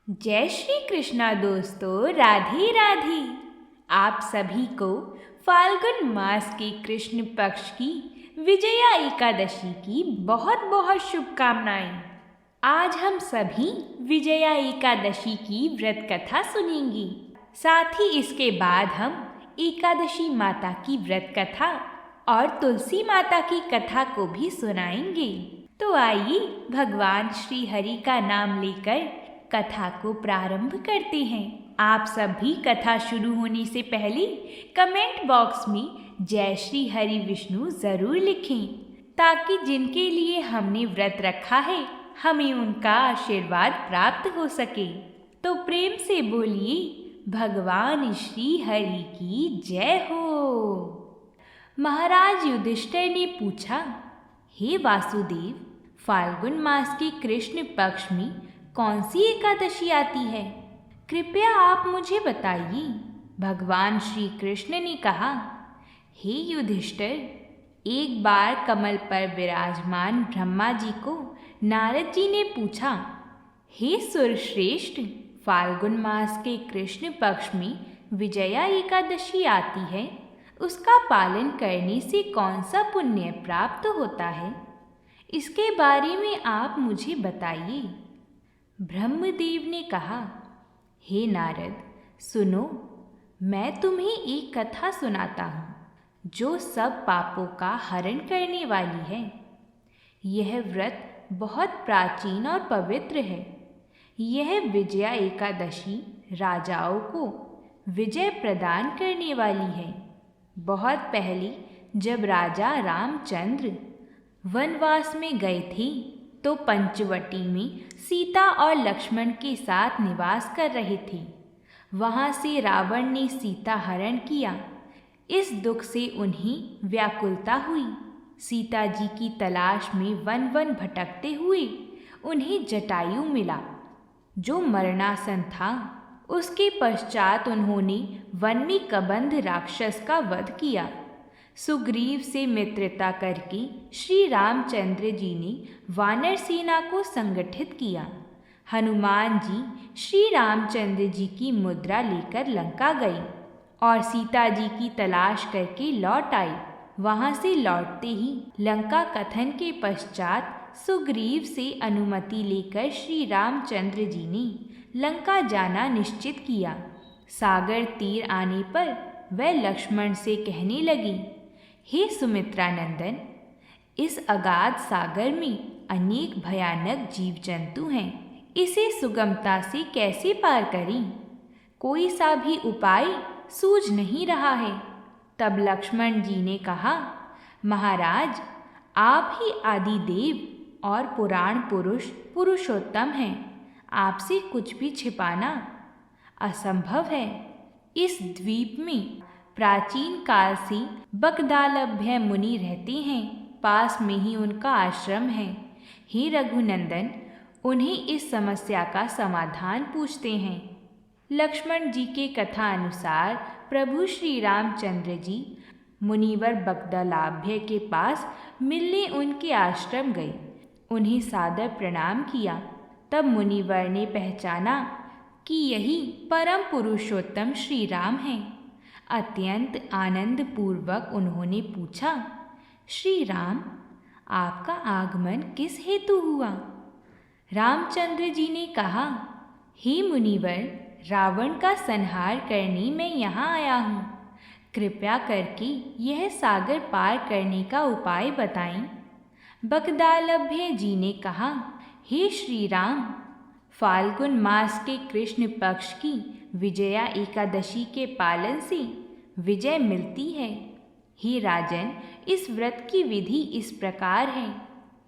जय श्री कृष्णा दोस्तों, राधे राधे। आप सभी को फाल्गुन मास के कृष्ण पक्ष की विजया एकादशी की बहुत बहुत शुभकामनाएं। आज हम सभी विजया एकादशी की व्रत कथा सुनेंगे। साथ ही इसके बाद हम एकादशी माता की व्रत कथा और तुलसी माता की कथा को भी सुनाएंगे। तो आइए भगवान श्री हरि का नाम लेकर कथा को प्रारंभ करते हैं। आप सब भी कथा शुरू होने से पहले कमेंट बॉक्स में जय श्री हरि विष्णु जरूर लिखें, ताकि जिनके लिए हमने व्रत रखा है हमें उनका आशीर्वाद प्राप्त हो सके। तो प्रेम से बोलिए भगवान श्री हरि की जय हो। महाराज युधिष्ठिर ने पूछा, हे वासुदेव, फाल्गुन मास के कृष्ण पक्ष में कौन सी एकादशी आती है? कृपया आप मुझे बताइए। भगवान श्री कृष्ण ने कहा, हे युधिष्ठिर, एक बार कमल पर विराजमान ब्रह्मा जी को नारद जी ने पूछा, हे सुरश्रेष्ठ, फाल्गुन मास के कृष्ण पक्ष में विजया एकादशी आती है, उसका पालन करने से कौन सा पुण्य प्राप्त होता है? इसके बारे में आप मुझे बताइए। ब्रह्मदेव ने कहा, हे नारद, सुनो, मैं तुम्हें एक कथा सुनाता हूँ जो सब पापों का हरण करने वाली है। यह व्रत बहुत प्राचीन और पवित्र है। यह विजया एकादशी राजाओं को विजय प्रदान करने वाली है। बहुत पहले जब राजा रामचंद्र वनवास में गए थे तो पंचवटी में सीता और लक्ष्मण के साथ निवास कर रहे थे। वहाँ से रावण ने सीता हरण किया। इस दुख से उन्हें व्याकुलता हुई। सीता जी की तलाश में वन वन भटकते हुए उन्हें जटायु मिला, जो मरणासन था। उसके पश्चात उन्होंने वन में कबंध राक्षस का वध किया। सुग्रीव से मित्रता करके श्री रामचंद्र जी ने वानर सेना को संगठित किया। हनुमान जी श्री रामचंद्र जी की मुद्रा लेकर लंका गए और सीता जी की तलाश करके लौट आए। वहां से लौटते ही लंका कथन के पश्चात सुग्रीव से अनुमति लेकर श्री रामचंद्र जी ने लंका जाना निश्चित किया। सागर तीर आने पर वह लक्ष्मण से कहने लगी, हे सुमित्रा नंदन, इस अगाध सागर में अनेक भयानक जीव जंतु हैं। इसे सुगमता से कैसे पार करें? कोई सा भी उपाय सूझ नहीं रहा है। तब लक्ष्मण जी ने कहा, महाराज, आप ही आदि देव और पुराण पुरुष पुरुषोत्तम हैं। आपसे कुछ भी छिपाना असंभव है। इस द्वीप में प्राचीन काल से बकदालभ्य मुनि रहते हैं। पास में ही उनका आश्रम है। हे रघुनंदन, उन्हें इस समस्या का समाधान पूछते हैं। लक्ष्मण जी के कथा अनुसार प्रभु श्री रामचंद्र जी मुनिवर बकदालाभ्य के पास मिलने उनके आश्रम गए। उन्हें सादर प्रणाम किया। तब मुनिवर ने पहचाना कि यही परम पुरुषोत्तम श्री राम हैं। अत्यंत आनंद पूर्वक उन्होंने पूछा, श्री राम, आपका आगमन किस हेतु हुआ? रामचंद्र जी ने कहा, हे मुनिवर, रावण का संहार करने मैं यहाँ आया हूँ। कृपया करके यह सागर पार करने का उपाय बताएं। बकदालभ्य जी ने कहा, हे श्री राम, फाल्गुन मास के कृष्ण पक्ष की विजया एकादशी के पालन से विजय मिलती है। हे राजन, इस व्रत की विधि इस प्रकार है।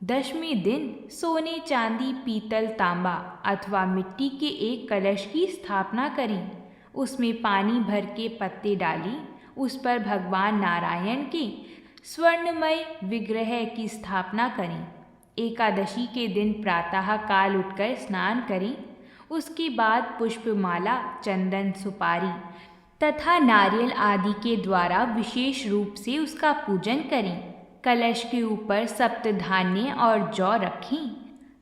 10वें दिन सोने, चांदी, पीतल, तांबा अथवा मिट्टी के एक कलश की स्थापना करें। उसमें पानी भर के पत्ते डालें। उस पर भगवान नारायण के स्वर्णमय विग्रह की स्थापना करें। एकादशी के दिन प्रातः काल उठकर स्नान करें। उसके बाद पुष्पमाला, चंदन, सुपारी तथा नारियल आदि के द्वारा विशेष रूप से उसका पूजन करें। कलश के ऊपर सप्तधान्य और जौ रखें।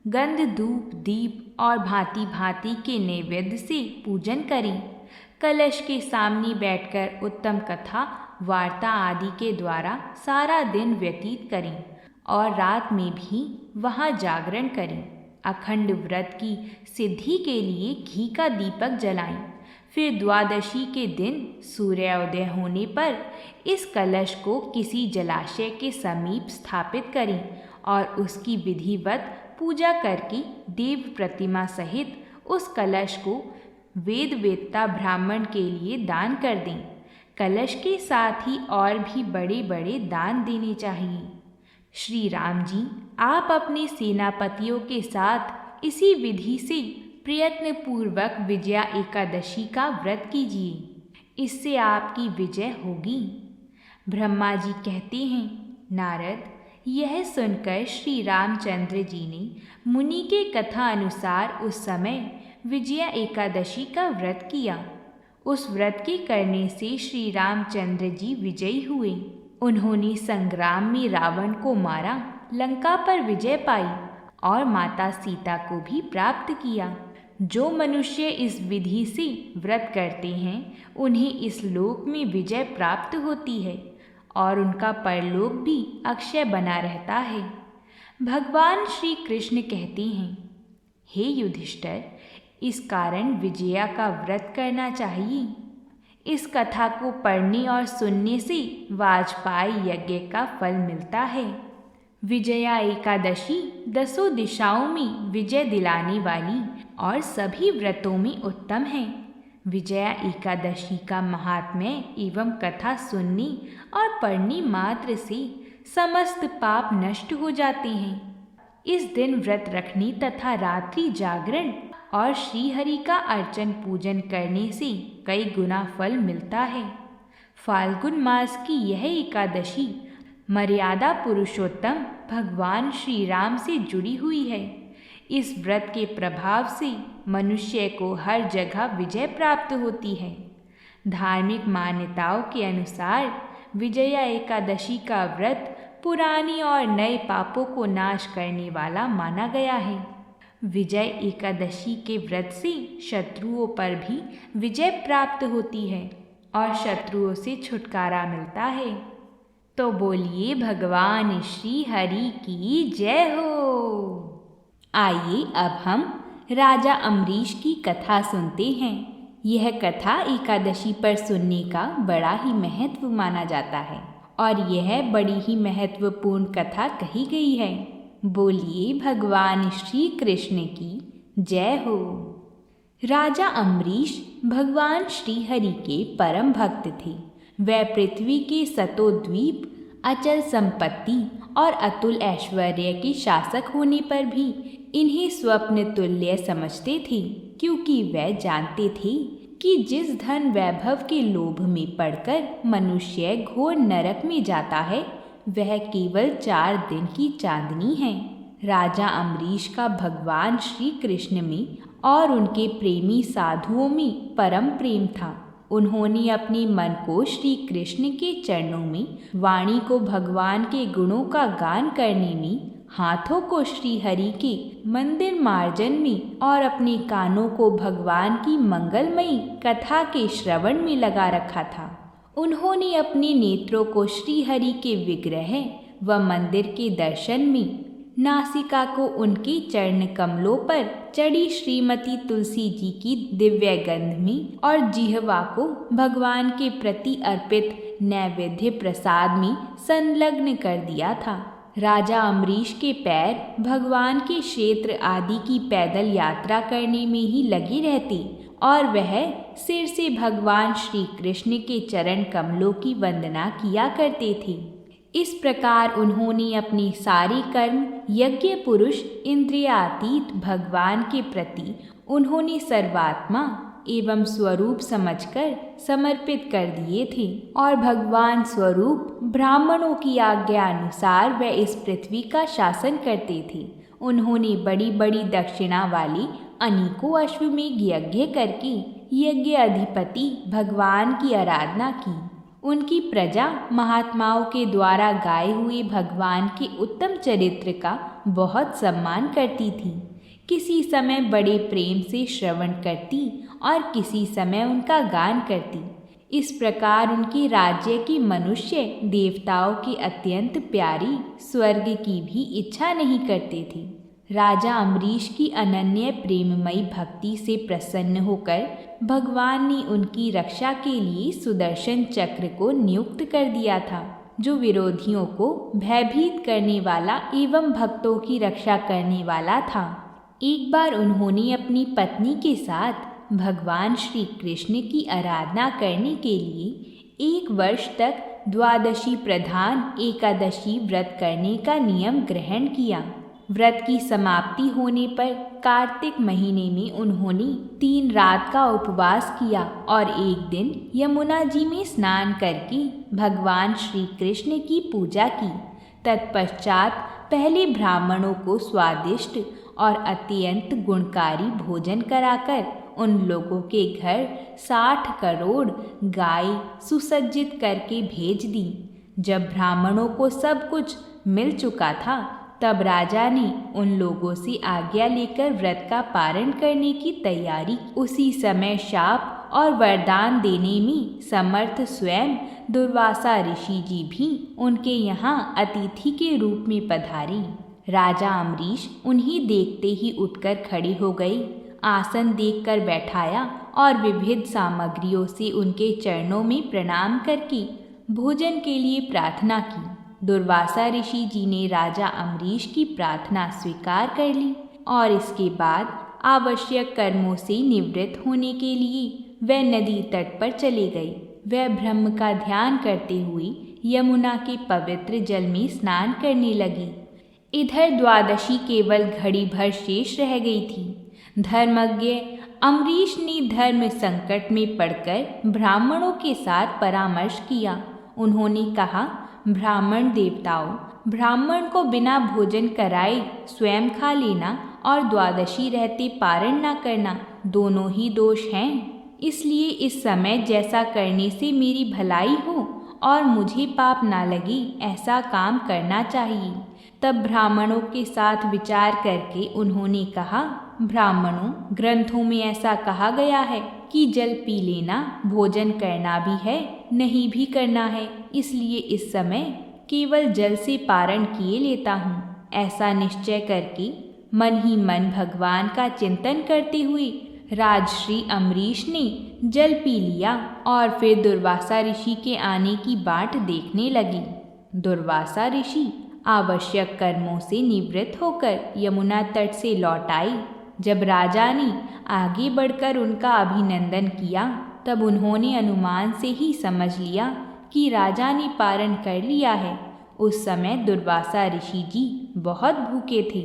गंध, धूप, दीप और भांति भांति के नैवेद्य से पूजन करें। कलश के सामने बैठकर उत्तम कथा वार्ता आदि के द्वारा सारा दिन व्यतीत करें और रात में भी वहाँ जागरण करें। अखंड व्रत की सिद्धि के लिए घी का दीपक जलाएं। फिर द्वादशी के दिन सूर्योदय होने पर इस कलश को किसी जलाशय के समीप स्थापित करें और उसकी विधिवत पूजा करके देव प्रतिमा सहित उस कलश को वेद वेत्ता ब्राह्मण के लिए दान कर दें। कलश के साथ ही और भी बड़े बड़े दान देने चाहिए। श्री राम जी, आप अपने सेनापतियों के साथ इसी विधि से प्रयत्न पूर्वक विजया एकादशी का व्रत कीजिए। इससे आपकी विजय होगी। ब्रह्मा जी कहते हैं, नारद, यह सुनकर श्री रामचंद्र जी ने मुनि के कथा अनुसार उस समय विजया एकादशी का व्रत किया। उस व्रत के करने से श्री रामचंद्र जी विजयी हुए। उन्होंने संग्राम में रावण को मारा, लंका पर विजय पाई और माता सीता को भी प्राप्त किया। जो मनुष्य इस विधि से व्रत करते हैं उन्हें इस लोक में विजय प्राप्त होती है और उनका परलोक भी अक्षय बना रहता है। भगवान श्री कृष्ण कहते हैं, हे युधिष्ठिर, इस कारण विजया का व्रत करना चाहिए। इस कथा को पढ़ने और सुनने से वाजपेयी यज्ञ का फल मिलता है। विजया एकादशी 10 दिशाओं में विजय दिलाने वाली और सभी व्रतों में उत्तम है। विजया एकादशी का महात्म्य एवं कथा सुनने और पढ़ने मात्र से समस्त पाप नष्ट हो जाते हैं। इस दिन व्रत रखने तथा रात्रि जागरण और श्रीहरि का अर्चन पूजन करने से कई गुना फल मिलता है। फाल्गुन मास की यह एकादशी मर्यादा पुरुषोत्तम भगवान श्री राम से जुड़ी हुई है। इस व्रत के प्रभाव से मनुष्य को हर जगह विजय प्राप्त होती है। धार्मिक मान्यताओं के अनुसार विजया एकादशी का व्रत पुराने और नए पापों को नाश करने वाला माना गया है। विजय एकादशी के व्रत से शत्रुओं पर भी विजय प्राप्त होती है और शत्रुओं से छुटकारा मिलता है। तो बोलिए भगवान श्री हरि की जय हो। आइए अब हम राजा अम्बरीश की कथा सुनते हैं। यह कथा एकादशी पर सुनने का बड़ा ही महत्व माना जाता है और यह बड़ी ही महत्वपूर्ण कथा कही गई है। बोलिए भगवान श्री कृष्ण की जय हो। राजा अम्बरीश भगवान श्री हरि के परम भक्त थे। वह पृथ्वी के सतोद्वीप, अचल संपत्ति और अतुल ऐश्वर्य के शासक होने पर भी इन्हें स्वप्न तुल्य समझते थे, क्योंकि वह जानते थे कि जिस धन वैभव के लोभ में पड़कर मनुष्य घोर नरक में जाता है वह केवल 4 दिन की चांदनी है। राजा अम्बरीश का भगवान श्री कृष्ण में और उनके प्रेमी साधुओं में परम प्रेम था। उन्होंने अपने मन को श्री कृष्ण के चरणों में, वाणी को भगवान के गुणों का गान करने में, हाथों को श्री हरि के मंदिर मार्जन में और अपने कानों को भगवान की मंगलमयी कथा के श्रवण में लगा रखा था। उन्होंने अपने नेत्रों को श्री हरि के विग्रह व मंदिर के दर्शन में, नासिका को उनके चरण कमलों पर चढ़ी श्रीमती तुलसी जी की दिव्य गंध में और जिह्वा को भगवान के प्रति अर्पित नैवेद्य प्रसाद में संलग्न कर दिया था। राजा अम्बरीश के पैर भगवान के क्षेत्र आदि की पैदल यात्रा करने में ही लगे रहते और वह सिर से भगवान श्री कृष्ण के चरण कमलों की वंदना किया करते थे। इस प्रकार उन्होंने अपने सारे कर्म यज्ञ पुरुष इंद्रियातीत भगवान के प्रति उन्होंने सर्वात्मा एवं स्वरूप समझकर समर्पित कर दिए थे और भगवान स्वरूप ब्राह्मणों की आज्ञा अनुसार वह इस पृथ्वी का शासन करते थे। उन्होंने बड़ी बड़ी दक्षिणा वाले अनेकों अश्वमेध यज्ञ करके यज्ञ अधिपति भगवान की आराधना की। उनकी प्रजा महात्माओं के द्वारा गाए हुए भगवान के उत्तम चरित्र का बहुत सम्मान करती थी। किसी समय बड़े प्रेम से श्रवण करती और किसी समय उनका गान करती। इस प्रकार उनके राज्य के मनुष्य देवताओं की अत्यंत प्यारी स्वर्ग की भी इच्छा नहीं करते थे। राजा अम्बरीश की अनन्य प्रेममयी भक्ति से प्रसन्न होकर भगवान ने उनकी रक्षा के लिए सुदर्शन चक्र को नियुक्त कर दिया था, जो विरोधियों को भयभीत करने वाला एवं भक्तों की रक्षा करने वाला था। एक बार उन्होंने अपनी पत्नी के साथ भगवान श्री कृष्ण की आराधना करने के लिए 1 वर्ष तक द्वादशी प्रधान एकादशी व्रत करने का नियम ग्रहण किया। व्रत की समाप्ति होने पर कार्तिक महीने में उन्होंने 3 रात का उपवास किया और एक दिन यमुना जी में स्नान करके भगवान श्री कृष्ण की पूजा की। तत्पश्चात पहले ब्राह्मणों को स्वादिष्ट और अत्यंत गुणकारी भोजन कराकर उन लोगों के घर 60 करोड़ गाय सुसज्जित करके भेज दी। जब ब्राह्मणों को सब कुछ मिल चुका था, तब राजा ने उन लोगों से आज्ञा लेकर व्रत का पारण करने की तैयारी। उसी समय शाप और वरदान देने में समर्थ स्वयं दुर्वासा ऋषि जी भी उनके यहाँ अतिथि के रूप में पधारे। राजा अम्बरीश उन्हें देखते ही उठकर खड़े हो गए, आसन देखकर बैठाया और विविध सामग्रियों से उनके चरणों में प्रणाम करके भोजन के लिए प्रार्थना की। दुर्वासा ऋषि जी ने राजा अम्बरीश की प्रार्थना स्वीकार कर ली और इसके बाद आवश्यक कर्मों से निवृत्त होने के लिए वह नदी तट पर चले गए। वह ब्रह्म का ध्यान करते हुए यमुना के पवित्र जल में स्नान करने लगी। इधर द्वादशी केवल घड़ी भर शेष रह गई थी। धर्मज्ञ अम्बरीश ने धर्म संकट में पड़कर ब्राह्मणों के साथ परामर्श किया। उन्होंने कहा, ब्राह्मण देवताओं, ब्राह्मण को बिना भोजन कराए स्वयं खा लेना और द्वादशी रहते पारण न करना दोनों ही दोष हैं। इसलिए इस समय जैसा करने से मेरी भलाई हो और मुझे पाप ना लगे, ऐसा काम करना चाहिए। तब ब्राह्मणों के साथ विचार करके उन्होंने कहा, ब्राह्मणों, ग्रंथों में ऐसा कहा गया है कि जल पी लेना भोजन करना भी है, नहीं भी करना है। इसलिए इस समय केवल जल से पारण किए लेता हूँ। ऐसा निश्चय करके मन ही मन भगवान का चिंतन करते हुए राजश्री अम्बरीश ने जल पी लिया और फिर दुर्वासा ऋषि के आने की बाट देखने लगी। दुर्वासा ऋषि आवश्यक कर्मों से निवृत्त होकर यमुना तट से लौट आई। जब राजा ने आगे बढ़कर उनका अभिनंदन किया, तब उन्होंने अनुमान से ही समझ लिया कि राजा ने पारण कर लिया है। उस समय दुर्वासा ऋषि जी बहुत भूखे थे।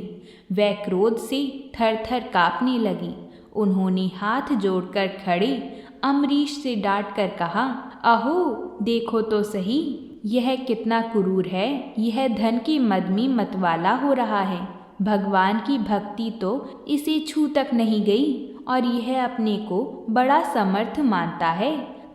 वह क्रोध से थर थर काँपने लगे। उन्होंने हाथ जोड़कर खड़े अम्बरीश से डांट कर कहा, अहो देखो तो सही, यह कितना क्रूर है। यह धन के मद में मतवाला हो रहा है। भगवान की भक्ति तो इसे छू तक नहीं गई और यह अपने को बड़ा समर्थ मानता है।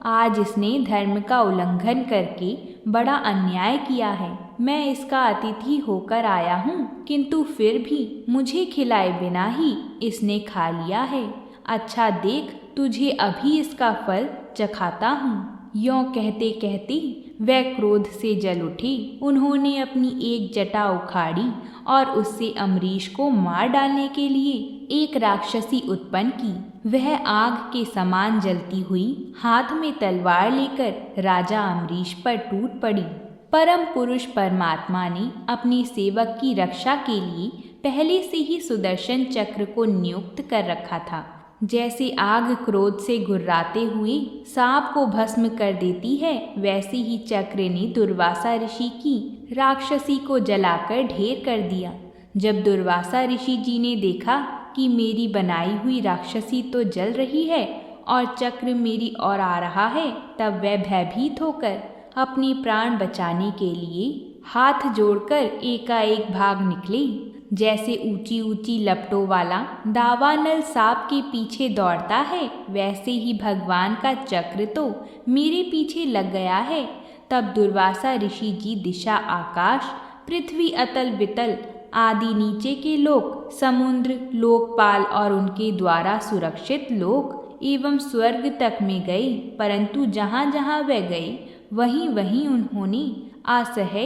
आज इसने धर्म का उल्लंघन करके बड़ा अन्याय किया है। मैं इसका अतिथि होकर आया हूँ, किंतु फिर भी मुझे खिलाए बिना ही इसने खा लिया है। अच्छा देख, तुझे अभी इसका फल चखाता हूँ। यों कहते कहते वह क्रोध से जल उठी। उन्होंने अपनी एक जटा उखाड़ी और उससे अम्बरीश को मार डालने के लिए एक राक्षसी उत्पन्न की। वह आग के समान जलती हुई हाथ में तलवार लेकर राजा अम्बरीश पर टूट पड़ी। परम पुरुष परमात्मा ने अपने सेवक की रक्षा के लिए पहले से ही सुदर्शन चक्र को नियुक्त कर रखा था। जैसे आग क्रोध से गुर्राते हुए सांप को भस्म कर देती है, वैसे ही चक्र ने दुर्वासा ऋषि की राक्षसी को जलाकर ढेर कर दिया। जब दुर्वासा ऋषि जी ने देखा कि मेरी बनाई हुई राक्षसी तो जल रही है और चक्र मेरी ओर आ रहा है, तब वह भयभीत होकर अपने प्राण बचाने के लिए हाथ जोड़कर एकाएक भाग निकले। जैसे ऊंची ऊंची लपटों वाला दावानल सांप के पीछे दौड़ता है, वैसे ही भगवान का चक्र तो मेरे पीछे लग गया है। तब दुर्वासा ऋषि जी दिशा आकाश, पृथ्वी अतल वितल आदि नीचे के लोक, समुद्र, लोकपाल और उनके द्वारा सुरक्षित लोक एवं स्वर्ग तक में गए, परंतु जहाँ जहाँ वे गए वहीं वहीं उन्होंने असह्य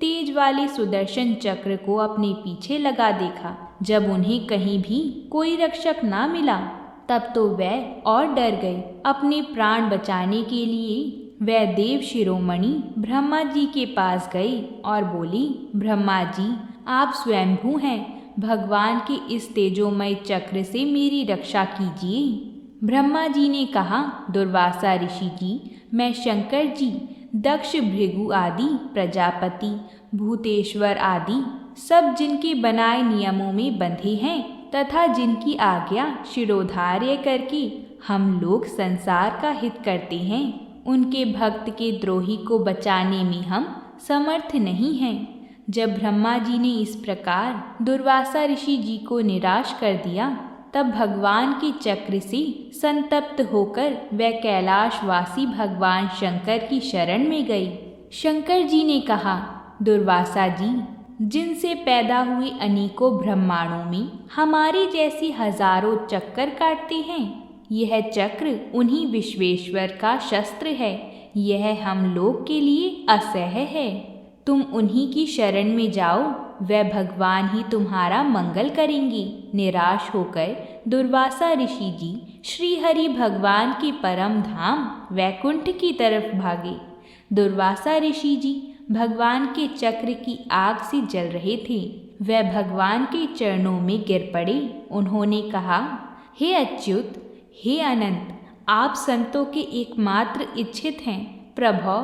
तेज वाले सुदर्शन चक्र को अपने पीछे लगा देखा। जब उन्हें कहीं भी कोई रक्षक ना मिला तब तो वह और डर गए। अपने प्राण बचाने के लिए वह देव शिरोमणि ब्रह्मा जी के पास गए और बोली, ब्रह्मा जी, आप स्वयंभू हैं, भगवान के इस तेजोमय चक्र से मेरी रक्षा कीजिए। ब्रह्मा जी ने कहा, दुर्वासा ऋषि जी, मैं शंकर जी, दक्ष, भृगु आदि, प्रजापति, भूतेश्वर आदि सब जिनके बनाए नियमों में बंधे हैं तथा जिनकी आज्ञा शिरोधार्य करके हम लोग संसार का हित करते हैं, उनके भक्त के द्रोही को बचाने में हम समर्थ नहीं हैं। जब ब्रह्मा जी ने इस प्रकार दुर्वासा ऋषि जी को निराश कर दिया तब भगवान के चक्र से संतप्त होकर वह कैलाशवासी भगवान शंकर की शरण में गई। शंकर जी ने कहा, दुर्वासा जी, जिनसे पैदा हुए अनेकों ब्रह्मांडों में हमारे जैसे हजारों चक्कर काटते हैं, यह चक्र उन्हीं विश्वेश्वर का शस्त्र है। यह हम लोग के लिए असह्य है। तुम उन्हीं की शरण में जाओ, वह भगवान ही तुम्हारा मंगल करेंगे। निराश होकर दुर्वासा ऋषि जी श्री हरि भगवान के परम धाम वैकुंठ की तरफ भागे। दुर्वासा ऋषि जी भगवान के चक्र की आग से जल रहे थे। वह भगवान के चरणों में गिर पड़े। उन्होंने कहा, हे अच्युत, हे अनंत, आप संतों के एकमात्र इच्छित हैं। प्रभो,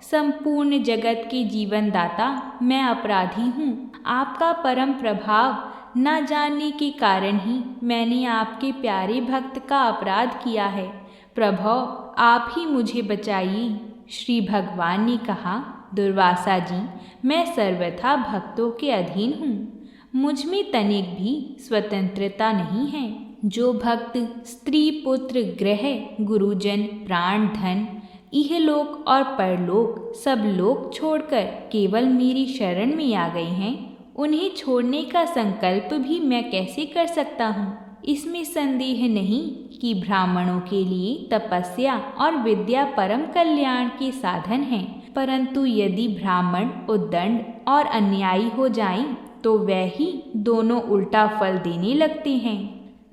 संपूर्ण जगत के जीवन दाता, मैं अपराधी हूँ। आपका परम प्रभाव न जानने के कारण ही मैंने आपके प्यारे भक्त का अपराध किया है। प्रभो, आप ही मुझे बचाइए। श्री भगवान ने कहा, दुर्वासा जी, मैं सर्वथा भक्तों के अधीन हूँ। मुझ में तनिक भी स्वतंत्रता नहीं है। जो भक्त स्त्री, पुत्र, गृह, गुरुजन, प्राण, धन, इहलोक और परलोक सब लोक छोड़कर केवल मेरी शरण में आ गए हैं, उन्हें छोड़ने का संकल्प भी मैं कैसे कर सकता हूँ। इसमें संदेह नहीं कि ब्राह्मणों के लिए तपस्या और विद्या परम कल्याण के साधन हैं, परंतु यदि ब्राह्मण उद्दंड और अन्यायी हो जाएं, तो वह ही दोनों उल्टा फल देने लगते हैं।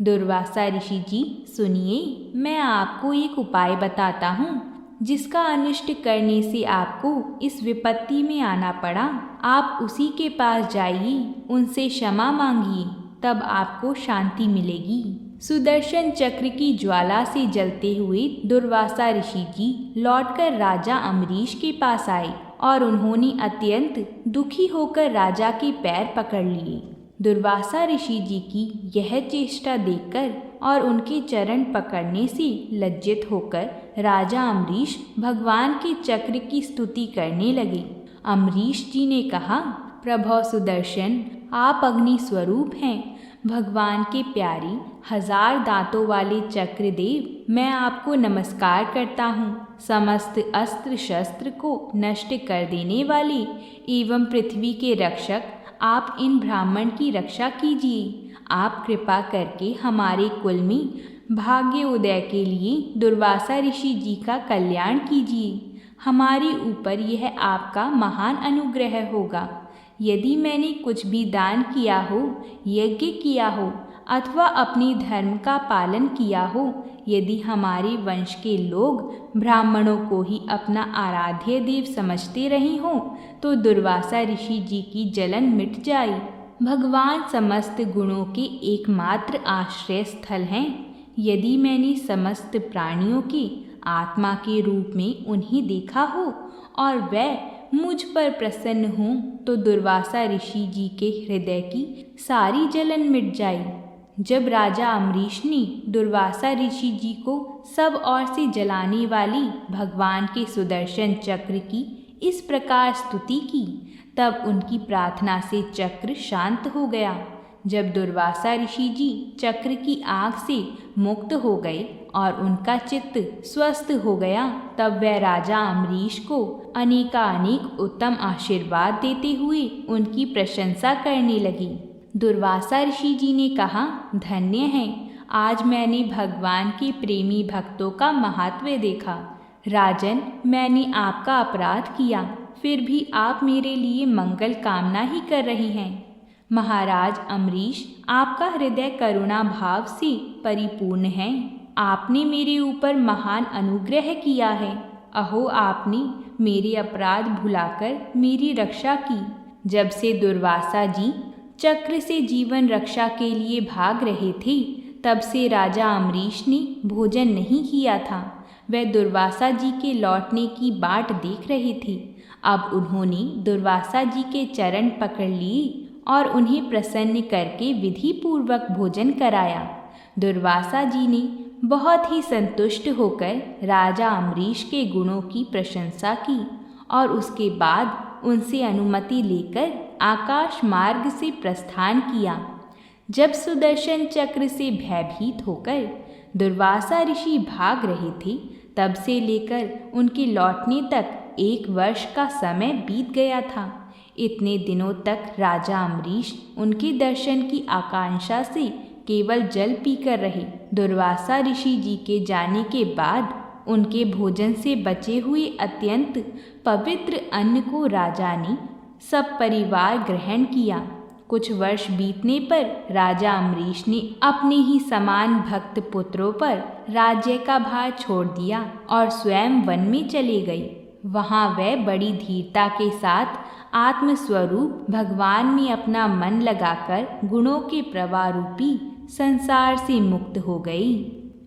दुर्वासा ऋषि जी, सुनिए, मैं आपको एक उपाय बताता हूँ जिसका अनिष्ट करने से आपको इस विपत्ति में आना पड़ा। आप उसी के पास जाइए, उनसे क्षमा मांगिए, तब आपको शांति मिलेगी। सुदर्शन चक्र की ज्वाला से जलते हुए दुर्वासा ऋषि जी लौटकर राजा अम्बरीश के पास आए और उन्होंने अत्यंत दुखी होकर राजा के पैर पकड़ लिए। दुर्वासा ऋषि जी की यह चेष्टा देखकर और उनके चरण पकड़ने से लज्जित होकर राजा अम्बरीश भगवान के चक्र की स्तुति करने लगे। अम्बरीश जी ने कहा, प्रभो सुदर्शन, आप अग्नि स्वरूप हैं, भगवान के प्यारे 1000 दांतों वाले चक्रदेव, मैं आपको नमस्कार करता हूँ। समस्त अस्त्र शस्त्र को नष्ट कर देने वाले एवं पृथ्वी के रक्षक, आप इन ब्राह्मण की रक्षा कीजिए। आप कृपा करके हमारे कुल में भाग्य उदय के लिए दुर्वासा ऋषि जी का कल्याण कीजिए। हमारे ऊपर यह आपका महान अनुग्रह होगा। यदि मैंने कुछ भी दान किया हो, यज्ञ किया हो अथवा अपने धर्म का पालन किया हो, यदि हमारे वंश के लोग ब्राह्मणों को ही अपना आराध्य देव समझते रहे हों, तो दुर्वासा ऋषि जी की जलन मिट जाए। भगवान समस्त गुणों के एकमात्र आश्रय स्थल हैं। यदि मैंने समस्त प्राणियों के आत्मा के रूप में उन्हें देखा हो और वह मुझ पर प्रसन्न हो, तो दुर्वासा ऋषि जी के हृदय की सारी जलन मिट जाए। जब राजा अम्बरीश ने दुर्वासा ऋषि जी को सब ओर से जलाने वाली भगवान के सुदर्शन चक्र की इस प्रकार स्तुति की, तब उनकी प्रार्थना से चक्र शांत हो गया। जब दुर्वासा ऋषि जी चक्र की आग से मुक्त हो गए और उनका चित्त स्वस्थ हो गया, तब वह राजा अम्बरीश को अनेकानेक उत्तम आशीर्वाद देते हुए उनकी प्रशंसा करने लगी। दुर्वासा ऋषि जी ने कहा, धन्य है, आज मैंने भगवान के प्रेमी भक्तों का महात्म्य देखा। राजन, मैंने आपका अपराध किया, फिर भी आप मेरे लिए मंगल कामना ही कर रहे हैं। महाराज अम्बरीश, आपका हृदय करुणा भाव से परिपूर्ण है। आपने मेरे ऊपर महान अनुग्रह किया है। अहो, आपने मेरे अपराध भुलाकर मेरी रक्षा की। जब से दुर्वासा जी चक्र से जीवन रक्षा के लिए भाग रहे थे, तब से राजा अम्बरीश ने भोजन नहीं किया था। वह दुर्वासा जी के लौटने की बाट देख रहे थे। अब उन्होंने दुर्वासा जी के चरण पकड़ लिए और उन्हें प्रसन्न करके विधि पूर्वक भोजन कराया। दुर्वासा जी ने बहुत ही संतुष्ट होकर राजा अम्बरीश के गुणों की प्रशंसा की और उसके बाद उनसे अनुमति लेकर आकाश मार्ग से प्रस्थान किया। जब सुदर्शन चक्र से भयभीत होकर दुर्वासा ऋषि भाग रहे थे, तब से लेकर उनके लौटने तक 1 वर्ष का समय बीत गया था। इतने दिनों तक राजा अम्बरीश उनके दर्शन की आकांक्षा से केवल जल पीकर रहे। दुर्वासा ऋषि जी के जाने के बाद उनके भोजन से बचे हुए अत्यंत पवित्र अन्न को राजा ने सब परिवार ग्रहण किया। कुछ वर्ष बीतने पर राजा अम्बरीश ने अपने ही समान भक्त पुत्रों पर राज्य का भार छोड़ दिया और स्वयं वन में चले गए। वहाँ वह बड़ी धीरता के साथ आत्मस्वरूप भगवान में अपना मन लगाकर गुणों के प्रवाह रूपी संसार से मुक्त हो गई।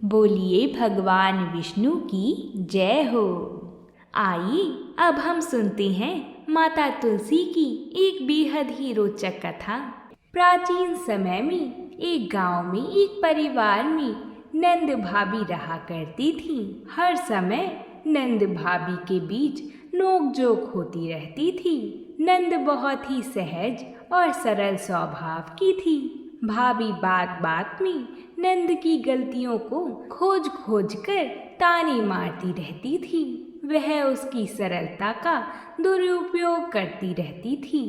बोलिए भगवान विष्णु की जय हो। आइए अब हम सुनते हैं माता तुलसी की एक बेहद ही रोचक कथा। प्राचीन समय में एक गांव में एक परिवार में नंद भाभी रहा करती थी। हर समय नंद भाभी के बीच नोक-झोंक होती रहती थी। नंद बहुत ही सहज और सरल स्वभाव की थी। भाभी बात बात में नंद की गलतियों को खोज खोज कर ताने मारती रहती थी। वह उसकी सरलता का दुरुपयोग करती रहती थी।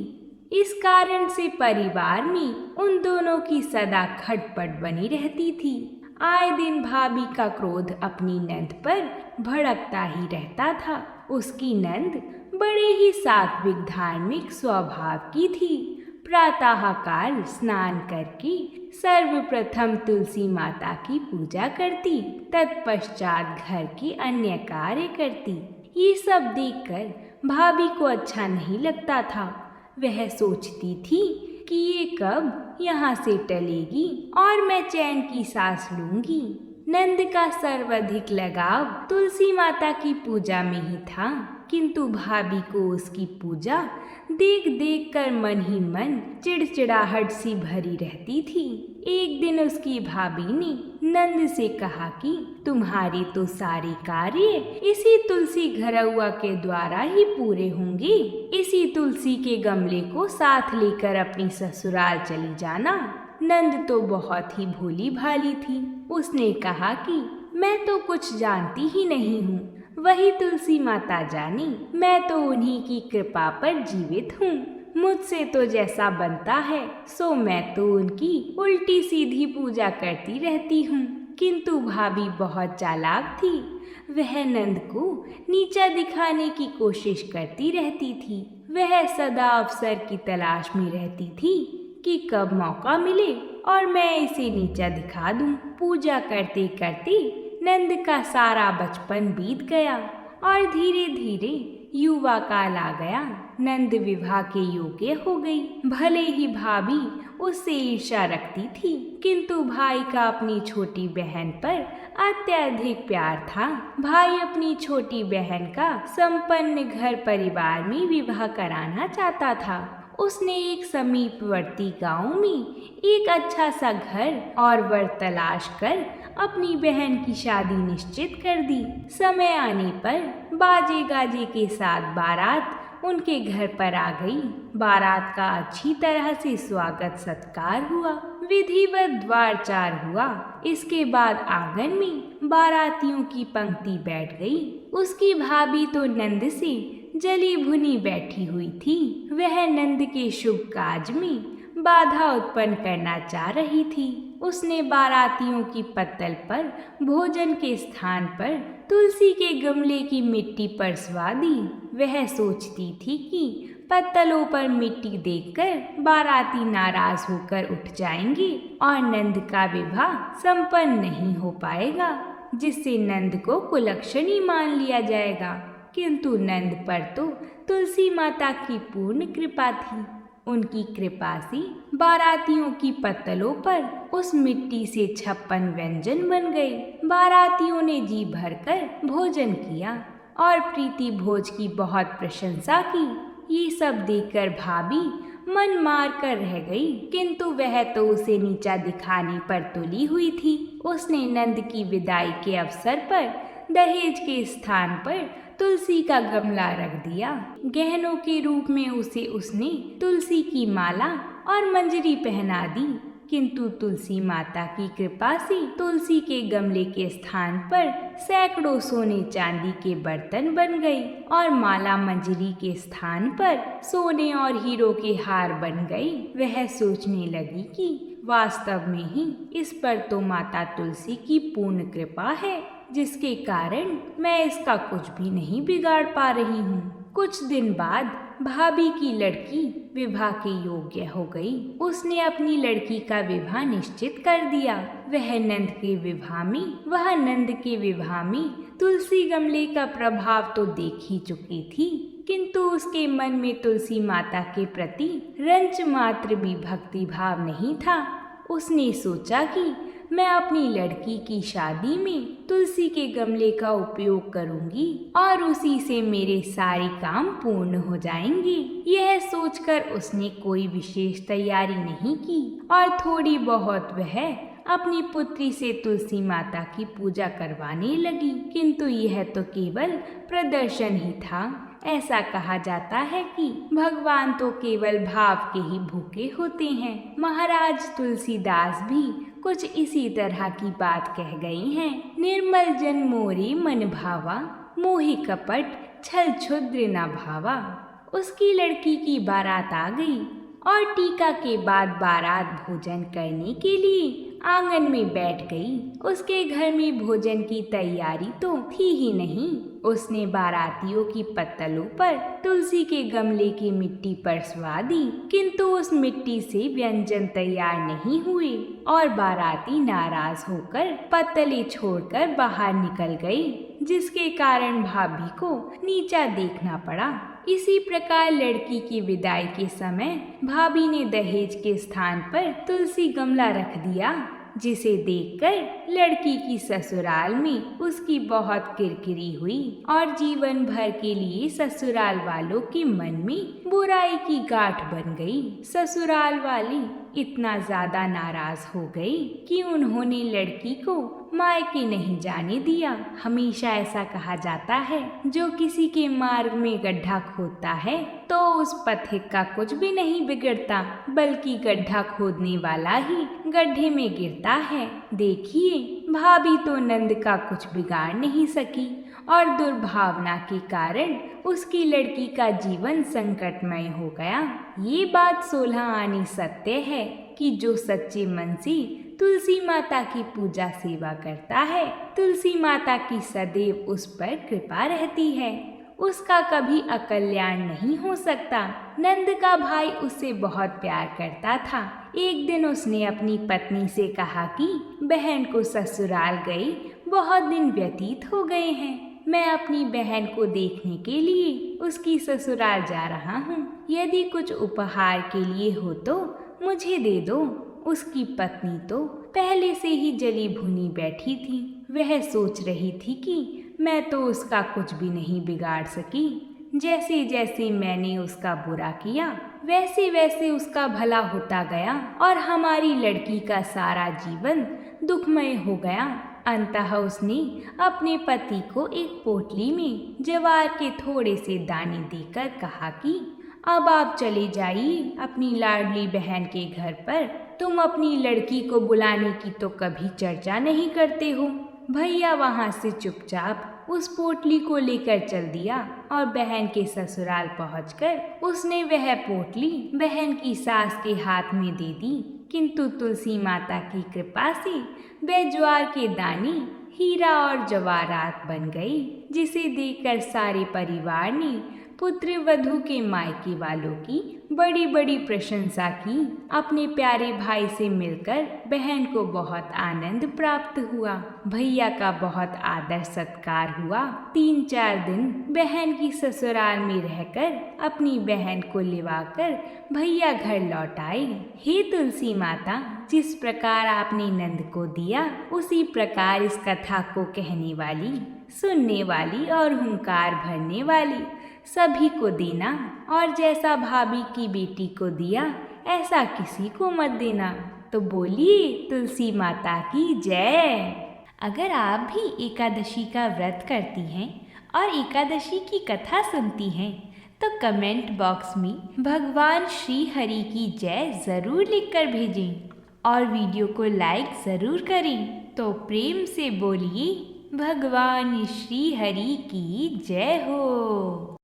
इस कारण से परिवार में उन दोनों की सदा खटपट बनी रहती थी। आए दिन भाभी का क्रोध अपनी नंद पर भड़कता ही रहता था। उसकी नंद बड़े ही सात्विक धार्मिक स्वभाव की थी। प्रातःकाल स्नान करके सर्वप्रथम तुलसी माता की पूजा करती, तत्पश्चात घर के अन्य कार्य करती। ये सब देखकर भाभी को अच्छा नहीं लगता था। वह सोचती थी कि ये कब यहाँ से टलेगी और मैं चैन की सांस लूंगी। नंद का सर्वाधिक लगाव तुलसी माता की पूजा में ही था, किंतु भाभी को उसकी पूजा देख देख कर मन ही मन चिड़चिड़ाहट सी भरी रहती थी। एक दिन उसकी भाभी ने नंद से कहा कि तुम्हारे तो सारे कार्य इसी तुलसी घरौआ के द्वारा ही पूरे होंगे। इसी तुलसी के गमले को साथ लेकर अपनी ससुराल चली जाना। नंद तो बहुत ही भोली भाली थी। उसने कहा कि मैं तो कुछ जानती ही नहीं हूँ, वही तुलसी माता जाने। मैं तो उन्हीं की कृपा पर जीवित हूँ। मुझसे तो जैसा बनता है सो मैं तो उनकी उल्टी सीधी पूजा करती रहती हूँ। किंतु भाभी बहुत चालाक थी। वह नंद को नीचा दिखाने की कोशिश करती रहती थी। वह सदा अवसर की तलाश में रहती थी कि कब मौका मिले और मैं इसे नीचा दिखा दूं। पूजा करते करते नंद का सारा बचपन बीत गया और धीरे धीरे युवा काल आ गया। नंद विवाह के योग्य हो गई। भले ही भाभी उससे ईर्ष्या रखती थी, किंतु भाई का अपनी छोटी बहन पर अत्यधिक प्यार था। भाई अपनी छोटी बहन का संपन्न घर परिवार में विवाह कराना चाहता था। उसने एक समीपवर्ती गांव में एक अच्छा सा घर और वर तलाश कर अपनी बहन की शादी निश्चित कर दी। समय आने पर बाजे गाजे के साथ बारात उनके घर पर आ गई। बारात का अच्छी तरह से स्वागत सत्कार हुआ, विधिवत द्वारचार हुआ। इसके बाद आंगन में बारातियों की पंक्ति बैठ गई। उसकी भाभी तो नंद से जली भुनी बैठी हुई थी। वह नंद के शुभ काज में बाधा उत्पन्न करना चाह रही थी। उसने बारातियों की पत्तल पर भोजन के स्थान पर तुलसी के गमले की मिट्टी परसवा दी। वह सोचती थी कि पत्तलों पर मिट्टी देखकर बाराती नाराज होकर उठ जाएंगे और नंद का विवाह संपन्न नहीं हो पाएगा, जिससे नंद को कुलक्षणी मान लिया जाएगा। किंतु नंद पर तो तुलसी माता की पूर्ण कृपा थी। उनकी कृपा से बारातियों की पत्तलों पर उस मिट्टी से 56 व्यंजन बन गए। बारातियों ने जी भरकर भोजन किया और प्रीति भोज की बहुत प्रशंसा की। ये सब देखकर भाभी मन मार कर रह गई, किंतु वह तो उसे नीचा दिखाने पर तुली हुई थी। उसने नंद की विदाई के अवसर पर दहेज के स्थान पर तुलसी का गमला रख दिया। गहनों के रूप में उसने तुलसी की माला और मंजरी पहना दी, किंतु तुलसी माता की कृपा से तुलसी के गमले के स्थान पर सैकड़ों सोने चांदी के बर्तन बन गए और माला मंजरी के स्थान पर सोने और हीरो के हार बन गए। वह सोचने लगी कि वास्तव में ही इस पर तो माता तुलसी की पूर्ण कृपा है, जिसके कारण मैं इसका कुछ भी नहीं बिगाड़ पा रही हूँ। कुछ दिन बाद भाभी की लड़की विवाह के योग्य हो गई। उसने अपनी लड़की का विवाह निश्चित कर दिया। वह नंद के विवाह में तुलसी गमले का प्रभाव तो देख ही चुकी थी, किंतु उसके मन में तुलसी माता के प्रति रंच मात्र भी भक्ति भाव नहीं था। उसने सोचा कि मैं अपनी लड़की की शादी में तुलसी के गमले का उपयोग करूंगी और उसी से मेरे सारे काम पूर्ण हो जाएंगे। यह सोचकर उसने कोई विशेष तैयारी नहीं की और थोड़ी बहुत वह अपनी पुत्री से तुलसी माता की पूजा करवाने लगी, किंतु यह तो केवल प्रदर्शन ही था। ऐसा कहा जाता है कि भगवान तो केवल भाव के ही भूखे होते हैं। महाराज तुलसीदास भी कुछ इसी तरह की बात कह गए हैं। निर्मल जन मोरे मन भावा, मोहि कपट छल क्षुद्र न भावा। उसकी लड़की की बारात आ गई और टीका के बाद बारात भोजन करने के लिए आंगन में बैठ गई। उसके घर में भोजन की तैयारी तो थी ही नहीं। उसने बारातियों की पत्तलों पर तुलसी के गमले की मिट्टी परसवा दी, किंतु उस मिट्टी से व्यंजन तैयार नहीं हुए और बाराती नाराज होकर पत्तलें छोड़कर बाहर निकल गई, जिसके कारण भाभी को नीचा देखना पड़ा। इसी प्रकार लड़की की विदाई के समय भाभी ने दहेज के स्थान पर तुलसी गमला रख दिया, जिसे देखकर लड़की की ससुराल में उसकी बहुत किरकिरी हुई और जीवन भर के लिए ससुराल वालों के मन में बुराई की गांठ बन गई। ससुराल वाले इतना ज्यादा नाराज हो गए कि उन्होंने लड़की को मायके नहीं जाने दिया। हमेशा ऐसा कहा जाता है, जो किसी के मार्ग में गड्ढा खोदता है तो उस पथिक का कुछ भी नहीं बिगड़ता, बल्कि गड्ढा खोदने वाला ही गड्ढे में गिरता है। देखिए, भाभी तो नंद का कुछ बिगाड़ नहीं सकी और दुर्भावना के कारण उसकी लड़की का जीवन संकटमय हो गया। ये बात 16 आनी सत्य है कि जो सच्चे मन से तुलसी माता की पूजा सेवा करता है, तुलसी माता की सदैव उस पर कृपा रहती है। उसका कभी अकल्याण नहीं हो सकता। नंद का भाई उससे बहुत प्यार करता था। एक दिन उसने अपनी पत्नी से कहा कि बहन को ससुराल गई बहुत दिन व्यतीत हो गए हैं। मैं अपनी बहन को देखने के लिए उसकी ससुराल जा रहा हूँ। यदि कुछ उपहार के लिए हो तो मुझे दे दो। उसकी पत्नी तो पहले से ही जली भुनी बैठी थी। वह सोच रही थी कि मैं तो उसका कुछ भी नहीं बिगाड़ सकी। जैसे जैसे मैंने उसका बुरा किया, वैसे वैसे उसका भला होता गया और हमारी लड़की का सारा जीवन दुखमय हो गया। अंततः उसने अपने पति को एक पोटली में ज्वार के थोड़े से दाने देकर कहा कि अब आप चले जाइए अपनी लाडली बहन के घर पर। तुम अपनी लड़की को बुलाने की तो कभी चर्चा नहीं करते हो। भैया वहाँ से चुपचाप उस पोटली को लेकर चल दिया और बहन के ससुराल पहुंचकर उसने वह पोटली बहन की सास के हाथ में दे दी। किंतु तुलसी माता की कृपा से वह ज्वार के दाने हीरा और जवाहरात बन गई, जिसे देखकर सारे परिवार ने पुत्र वधू के मायके वालों की बड़ी बड़ी प्रशंसा की। अपने प्यारे भाई से मिलकर बहन को बहुत आनंद प्राप्त हुआ। भैया का बहुत आदर सत्कार हुआ। 3-4 दिन बहन की ससुराल में रहकर अपनी बहन को लिवाकर भैया घर लौट आए। हे तुलसी माता, जिस प्रकार आपने नंद को दिया उसी प्रकार इस कथा को कहने वाली, सुनने वाली और हुंकार भरने वाली सभी को देना, और जैसा भाभी की बेटी को दिया ऐसा किसी को मत देना। तो बोलिए तुलसी माता की जय। अगर आप भी एकादशी का व्रत करती हैं और एकादशी की कथा सुनती हैं तो कमेंट बॉक्स में भगवान श्री हरि की जय ज़रूर लिखकर भेजें और वीडियो को लाइक ज़रूर करें। तो प्रेम से बोलिए भगवान श्री हरि की जय हो।